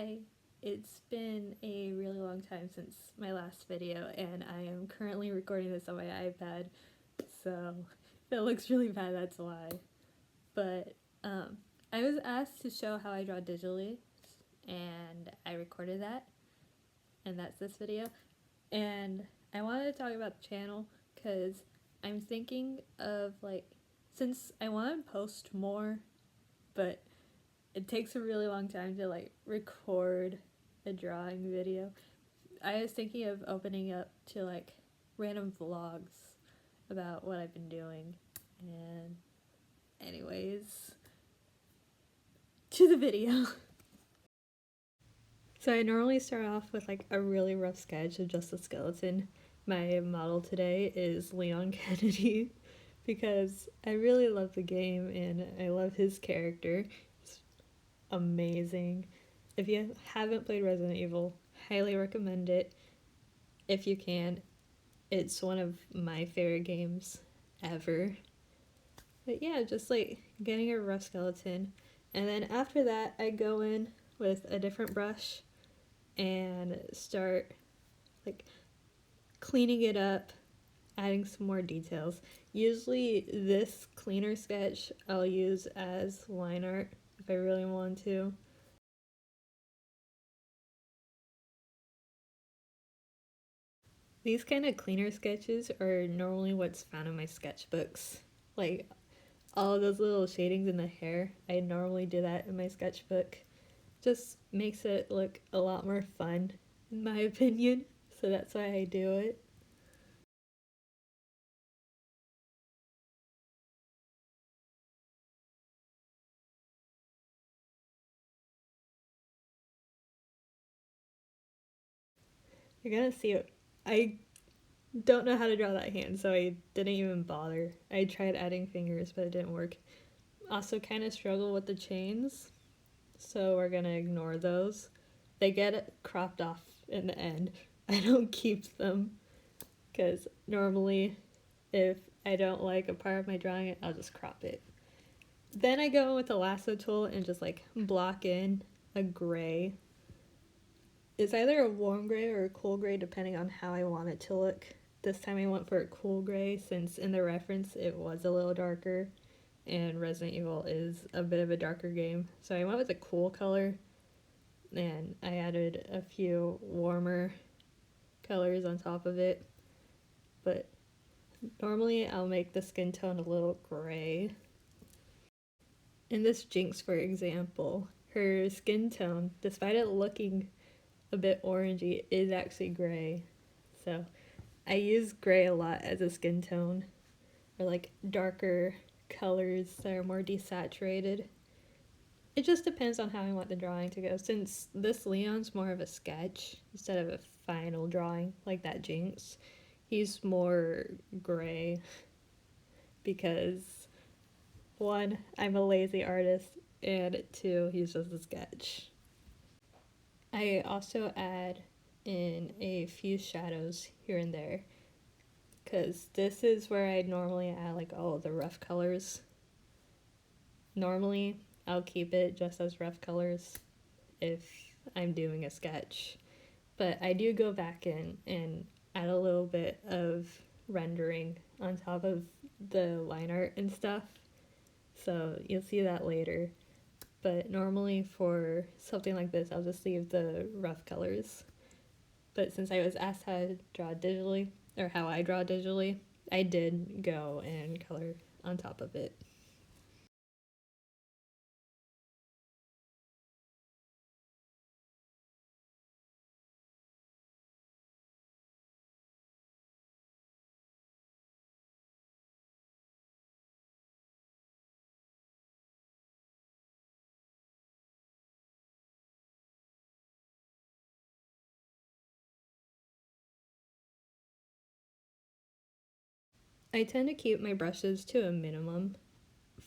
Hi, it's been a really long time since my last video, and I am currently recording this on my iPad, so if it looks really bad, that's why. But I was asked to show how I draw digitally, and I recorded that, and that's this video. And I wanted to talk about the channel because I'm thinking of, since I want to post more, but it takes a really long time to record a drawing video. I was thinking of opening up to random vlogs about what I've been doing. And anyways, to the video. So I normally start off with a really rough sketch of just a skeleton. My model today is Leon Kennedy because I really love the game and I love his character. It's amazing. If you haven't played Resident Evil, highly recommend it if you can. It's one of my favorite games ever. But yeah, just getting a rough skeleton. And then after that, I go in with a different brush and start cleaning it up, adding some more details. Usually this cleaner sketch I'll use as line art if I really want to. These kind of cleaner sketches are normally what's found in my sketchbooks. All of those little shadings in the hair, I normally do that in my sketchbook. Just makes it look a lot more fun, in my opinion, so that's why I do it. You're gonna see it. I don't know how to draw that hand, so I didn't even bother. I tried adding fingers, but it didn't work. Also kind of struggle with the chains, so we're gonna ignore those. They get cropped off in the end. I don't keep them, because normally if I don't like a part of my drawing, I'll just crop it. Then I go in with the lasso tool and just block in a gray. It's either a warm gray or a cool gray depending on how I want it to look. This time I went for a cool gray since in the reference it was a little darker and Resident Evil is a bit of a darker game. So I went with a cool color and I added a few warmer colors on top of it. But normally I'll make the skin tone a little gray. In this Jinx, for example, her skin tone, despite it looking a bit orangey, is actually gray. So I use gray a lot as a skin tone, or darker colors that are more desaturated. It just depends on how I want the drawing to go. Since this Leon's more of a sketch instead of a final drawing like that Jinx, he's more gray because one, I'm a lazy artist, and two, he's just a sketch. I also add in a few shadows here and there because this is where I normally add all the rough colors. Normally I'll keep it just as rough colors if I'm doing a sketch, but I do go back in and add a little bit of rendering on top of the line art and stuff, so you'll see that later. But normally for something like this, I'll just leave the rough colors. But since I was asked how to draw digitally, or how I draw digitally, I did go and color on top of it. I tend to keep my brushes to a minimum.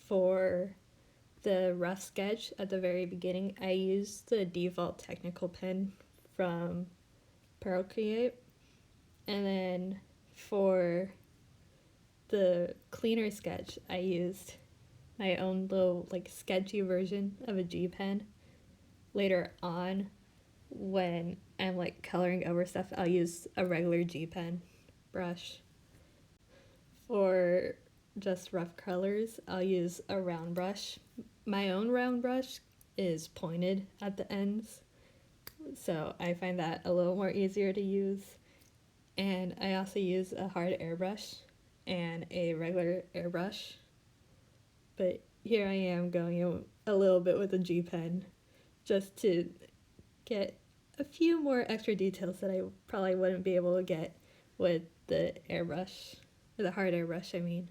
For the rough sketch at the very beginning, I used the default technical pen from Procreate, and then for the cleaner sketch, I used my own little sketchy version of a G pen. Later on, when I'm like coloring over stuff, I'll use a regular G pen brush. For just rough colors, I'll use a round brush. My own round brush is pointed at the ends, so I find that a little more easier to use. And I also use a hard airbrush and a regular airbrush. But here I am going a little bit with a G pen just to get a few more extra details that I probably wouldn't be able to get with the airbrush, or the hard airbrush, I mean.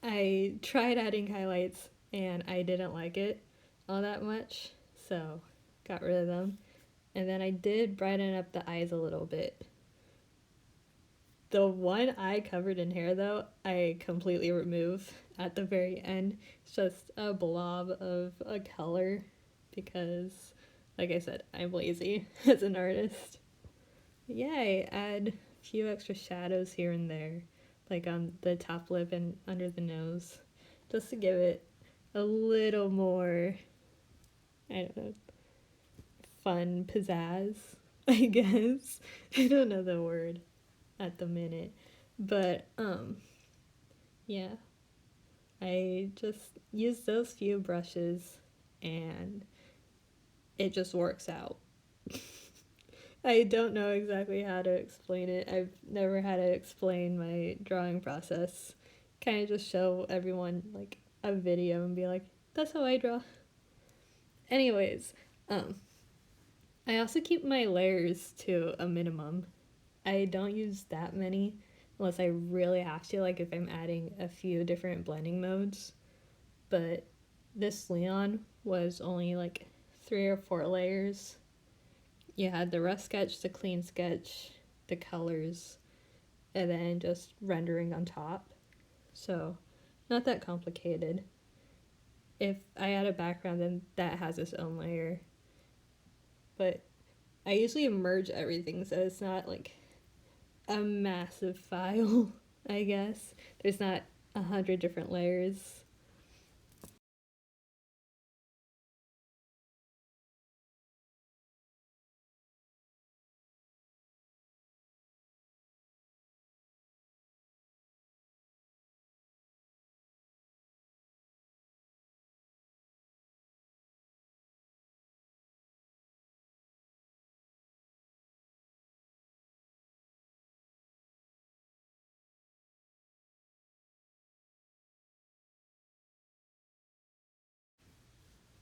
I tried adding highlights and I didn't like it all that much, so got rid of them. And then I did brighten up the eyes a little bit. The one eye covered in hair, though, I completely remove at the very end. It's just a blob of a color because, like I said, I'm lazy as an artist. Yeah, I add a few extra shadows here and there, like on the top lip and under the nose, just to give it a little more, I don't know, fun pizzazz, I guess. I don't know the word at the minute. But yeah, I just use those few brushes and it just works out. I don't know exactly how to explain it. I've never had to explain my drawing process. Kind of just show everyone like a video and be like, that's how I draw. Anyways, um I also keep my layers to a minimum. I don't use that many unless I really have to, like if I'm adding a few different blending modes. But this Leon was only like 3 or 4 layers. You had the rough sketch, the clean sketch, the colors, and then just rendering on top. So, not that complicated. If I add a background, then that has its own layer. But I usually merge everything so it's not like a massive file, I guess. There's not 100 different layers.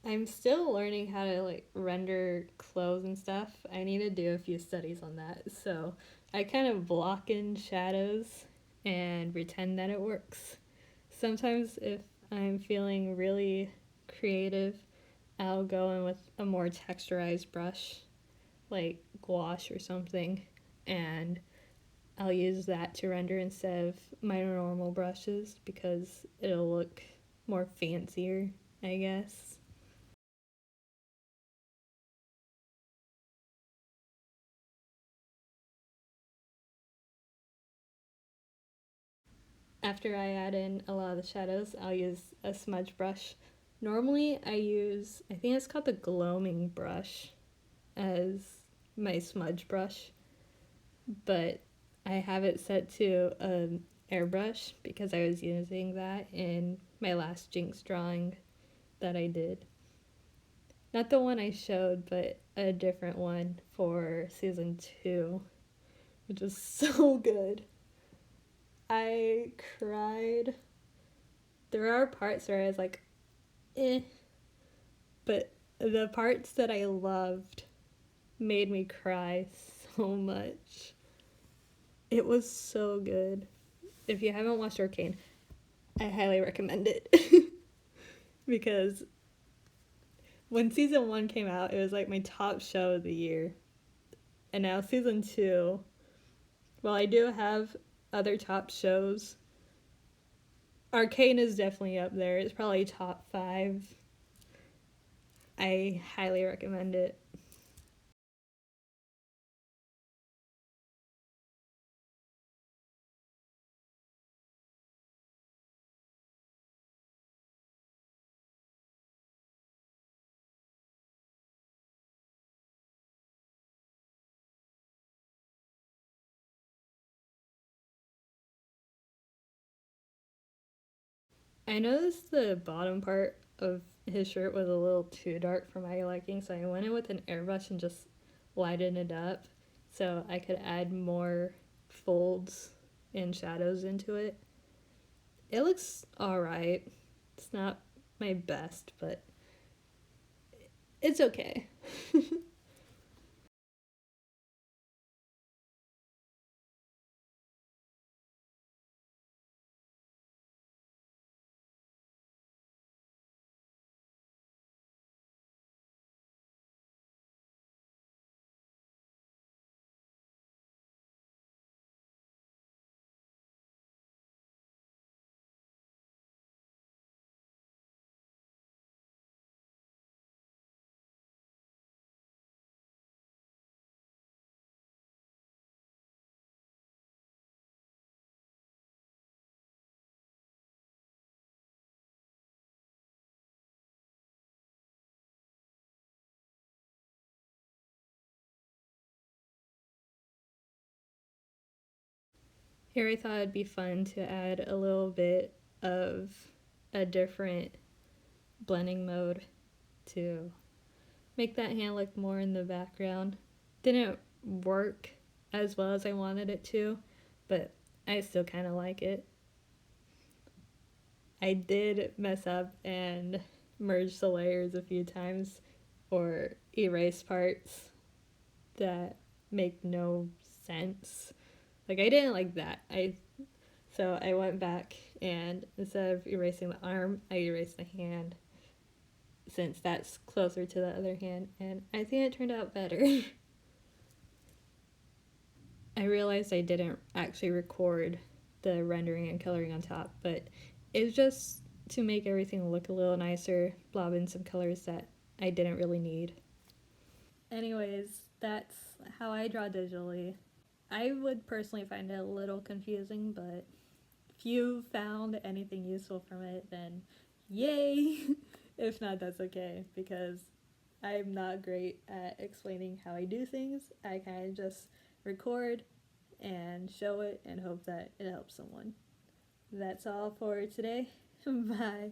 I'm still learning how to like render clothes and stuff. I need to do a few studies on that. So I kind of block in shadows and pretend that it works. Sometimes if I'm feeling really creative, I'll go in with a more texturized brush, like gouache or something, and I'll use that to render instead of my normal brushes because it'll look more fancier, I guess. After I add in a lot of the shadows, I'll use a smudge brush. Normally, I think it's called the gloaming brush as my smudge brush, but I have it set to an airbrush because I was using that in my last Jinx drawing that I did. Not the one I showed, but a different one for season 2, which is so good. I cried. There are parts where I was like, eh, but the parts that I loved made me cry so much. It was so good. If you haven't watched Arcane, I highly recommend it because When season 1 came out, it was like my top show of the year. And now season 2, while I do have other top shows, Arcane is definitely up there. It's probably top 5. I highly recommend it. I noticed the bottom part of his shirt was a little too dark for my liking, so I went in with an airbrush and just lightened it up so I could add more folds and shadows into it. It looks alright. It's not my best, but it's okay. Here I thought it'd be fun to add a little bit of a different blending mode to make that hand look more in the background. Didn't work as well as I wanted it to, but I still kind of like it. I did mess up and merge the layers a few times or erase parts that make no sense. Like I didn't like that. So I went back and instead of erasing the arm, I erased the hand since that's closer to the other hand and I think it turned out better. I realized I didn't actually record the rendering and coloring on top, but it's just to make everything look a little nicer, blob in some colors that I didn't really need. Anyways, that's how I draw digitally. I would personally find it a little confusing, but if you found anything useful from it, then yay! If not, that's okay, because I'm not great at explaining how I do things. I kind of just record and show it and hope that it helps someone. That's all for today. Bye.